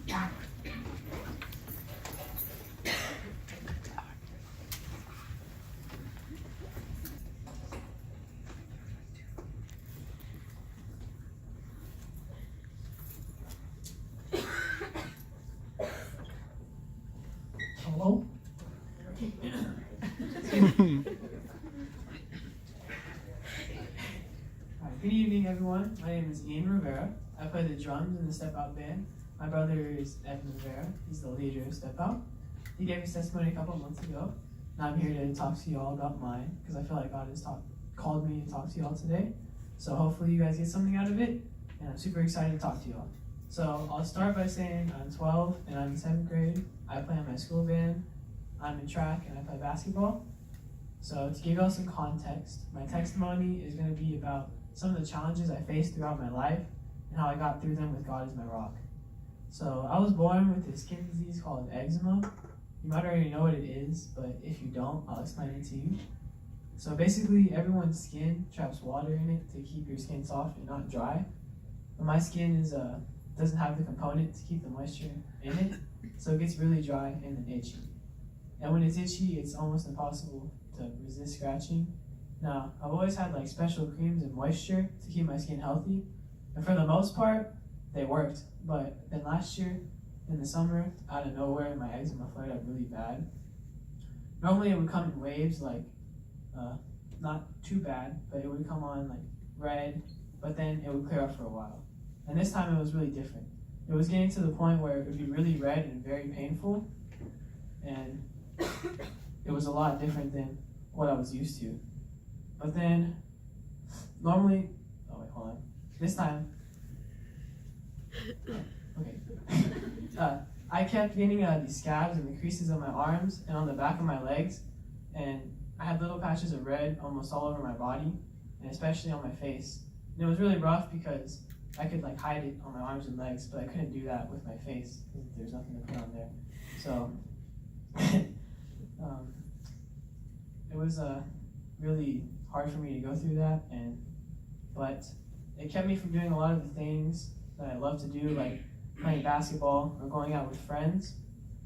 Hello? Hi, good evening, everyone. My name is Ian Rivera. I play the drums in the Step Out band. My brother is Evan Rivera. He's the leader of Step Out. He gave his testimony a couple months ago, and I'm here to talk to you all about mine because I feel like God has called me to talk to you all today. So hopefully you guys get something out of it, and I'm super excited to talk to you all. So I'll start by saying I'm 12 and I'm in 7th grade. I play on my school band. I'm in track and I play basketball. So to give you all some context, my testimony is going to be about some of the challenges I faced throughout my life and how I got through them with God as my rock. So I was born with a skin disease called eczema. You might already know what it is, but if you don't, I'll explain it to you. So basically, everyone's skin traps water in it to keep your skin soft and not dry. But my skin doesn't have the component to keep the moisture in it, so it gets really dry and then itchy. And when it's itchy, it's almost impossible to resist scratching. Now, I've always had like special creams and moisture to keep my skin healthy, and for the most part, they worked. But then last year, in the summer, out of nowhere, my eczema flared up really bad. Normally, it would come in waves, like not too bad, but it would come on like red, but then it would clear up for a while. And this time, it was really different. It was getting to the point where it would be really red and very painful, and it was a lot different than what I was used to. But then, normally, oh wait, hold on. This time, okay. I kept getting these scabs and the creases on my arms and on the back of my legs, and I had little patches of red almost all over my body, and especially on my face. And it was really rough because I could like hide it on my arms and legs, but I couldn't do that with my face because there's nothing to put on there. So it was really hard for me to go through that, but it kept me from doing a lot of the things that I love to do, like playing basketball or going out with friends,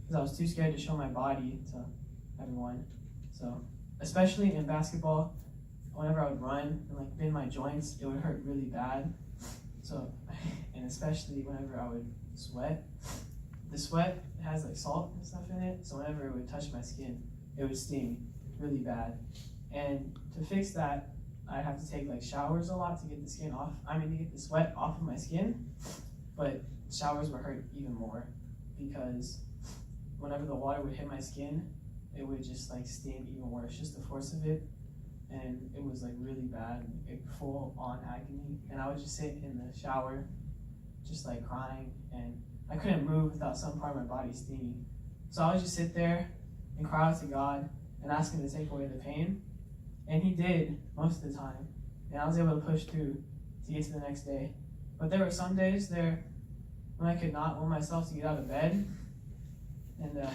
because I was too scared to show my body to everyone. So especially in basketball, whenever I would run and like bend my joints, it would hurt really bad. So, and especially whenever I would sweat, the sweat has like salt and stuff in it, so whenever it would touch my skin, it would sting really bad. And to fix that, I'd have to take like showers a lot to get the to get the sweat off of my skin. But showers would hurt even more because whenever the water would hit my skin, it would just like sting even worse, just the force of it. And it was like really bad, like full on agony. And I would just sit in the shower, just like crying, and I couldn't move without some part of my body stinging. So I would just sit there and cry out to God and ask Him to take away the pain. And He did most of the time. And I was able to push through to get to the next day. But there were some days there when I could not will myself to get out of bed. And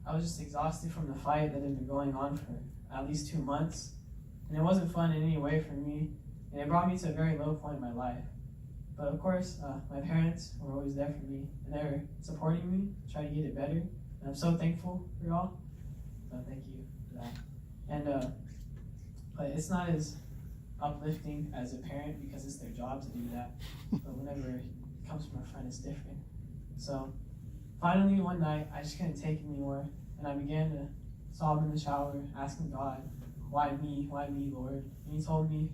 I was just exhausted from the fight that had been going on for at least 2 months. And it wasn't fun in any way for me. And it brought me to a very low point in my life. But of course, my parents were always there for me. And they were supporting me to try to get it better. And I'm so thankful for y'all. So thank you for that. And but it's not as uplifting as a parent because it's their job to do that. But whenever it comes from a friend, it's different. So finally one night, I just couldn't take it anymore. And I began to sob in the shower, asking God, why me, Lord? And He told me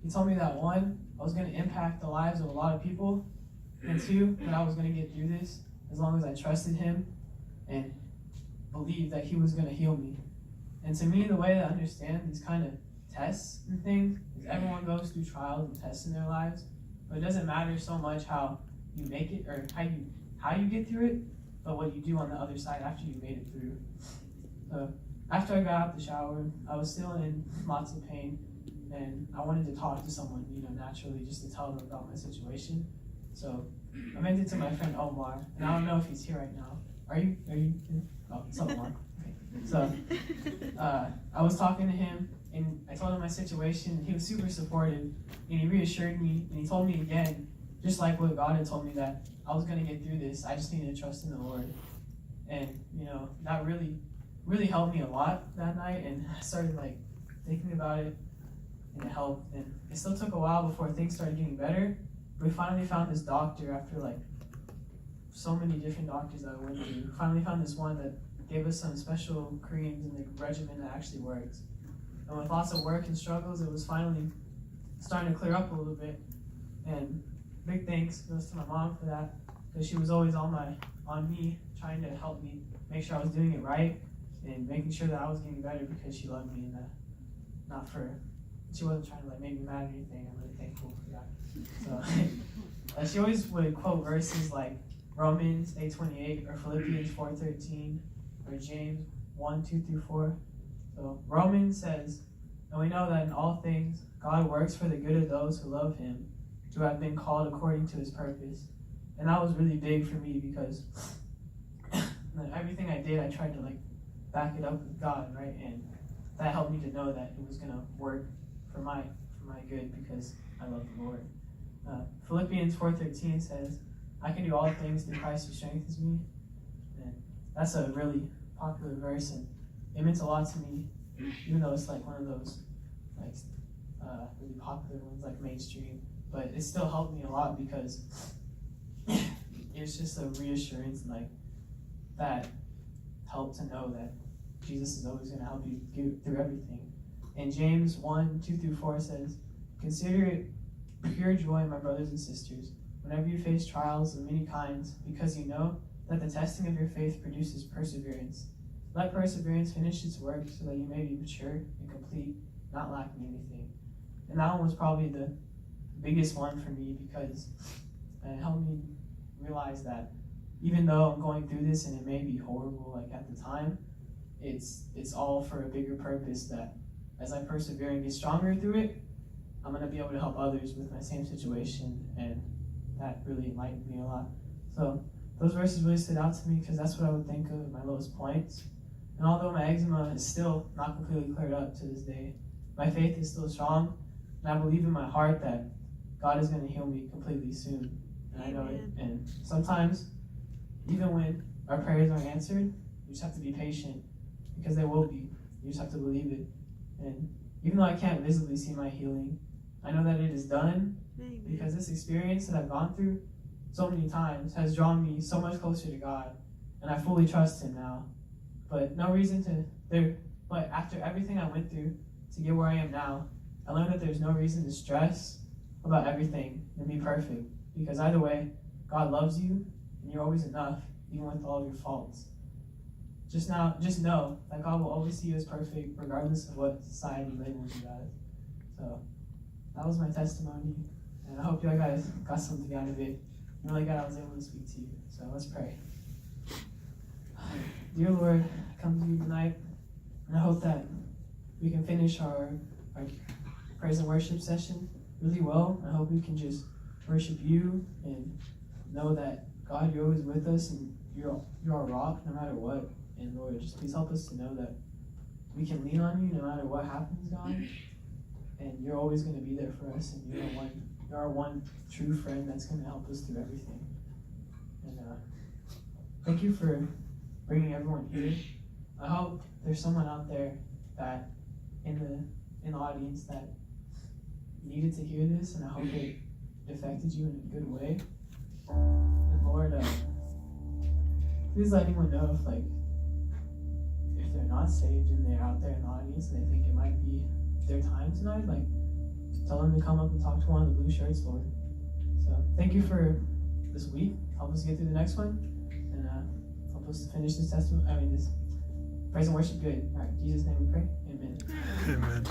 that 1, I was going to impact the lives of a lot of people, and 2, that I was going to get through this as long as I trusted Him and believed that He was going to heal me. And to me, the way to understand these kind of tests and things is everyone goes through trials and tests in their lives, but it doesn't matter so much how you make it or how you get through it, but what you do on the other side after you made it through. So after I got out the shower, I was still in lots of pain, and I wanted to talk to someone, naturally, just to tell them about my situation. So I mentioned it to my friend Omar, and I don't know if he's here right now. Are you? Oh, it's Omar. Okay. So I was talking to him, and I told him my situation, and he was super supportive, and he reassured me, and he told me again just like what God had told me that I was going to get through this, I just needed to trust in the Lord. And, that really helped me a lot that night. And I started, thinking about it, and it helped. And it still took a while before things started getting better. But we finally found this doctor after, so many different doctors that I went to. We finally found this one that gave us some special creams and the regimen that actually worked. And with lots of work and struggles, it was finally starting to clear up a little bit. And big thanks goes to my mom for that, because she was always on me, trying to help me make sure I was doing it right and making sure that I was getting better, because she loved me, and she wasn't trying to make me mad or anything. I'm really thankful for that. So she always would quote verses like Romans 8:28 or Philippians 4:13 or James 1:2-4. So Romans says, "And we know that in all things God works for the good of those who love Him, who have been called according to His purpose." And that was really big for me, because everything I did, I tried to back it up with God, right? And that helped me to know that it was gonna work for my good, because I love the Lord. Philippians 4:13 says, "I can do all things through Christ who strengthens me." And that's a really popular verse, and it meant a lot to me, even though it's one of those really popular ones, mainstream. But it still helped me a lot, because it's just a reassurance that helped to know that Jesus is always going to help you get through everything. And James 1:2-4 says, "Consider it pure joy, my brothers and sisters, whenever you face trials of many kinds, because you know that the testing of your faith produces perseverance. Let perseverance finish its work, so that you may be mature and complete, not lacking anything." And that one was probably the biggest one for me, because it helped me realize that even though I'm going through this and it may be horrible at the time, it's all for a bigger purpose, that as I persevere and get stronger through it, I'm going to be able to help others with my same situation, and that really enlightened me a lot. So those verses really stood out to me, because that's what I would think of my lowest points. And although my eczema is still not completely cleared up to this day, my faith is still strong, and I believe in my heart that God is going to heal me completely soon. And I know it. And sometimes, even when our prayers aren't answered, you just have to be patient, because they will be. You just have to believe it. And even though I can't visibly see my healing, I know that it is done, because this experience that I've gone through so many times has drawn me so much closer to God, and I fully trust Him now. But after everything I went through to get where I am now, I learned that there's no reason to stress about everything and be perfect, because either way, God loves you, and you're always enough, even with all of your faults. Just know that God will always see you as perfect, regardless of what society labels you as. So that was my testimony, and I hope you guys got something out of it. I'm really glad I was able to speak to you. So let's pray. Dear Lord, I come to you tonight, and I hope that we can finish our praise and worship session really well. I hope we can just worship you and know that, God, you're always with us, and you're our rock no matter what. And Lord, just please help us to know that we can lean on you no matter what happens, God. And you're always going to be there for us, and you're our one true friend that's going to help us through everything. And thank you for bringing everyone here. I hope there's someone out there that in the audience that needed to hear this, and I hope it affected you in a good way. And Lord, please let anyone know if they're not saved and they're out there in the audience and they think it might be their time tonight, tell them to come up and talk to one of the blue shirts, Lord. So thank you for this week. Help us get through the next one, and help us to finish this this praise and worship good. All right, in Jesus' name we pray. Amen. Amen.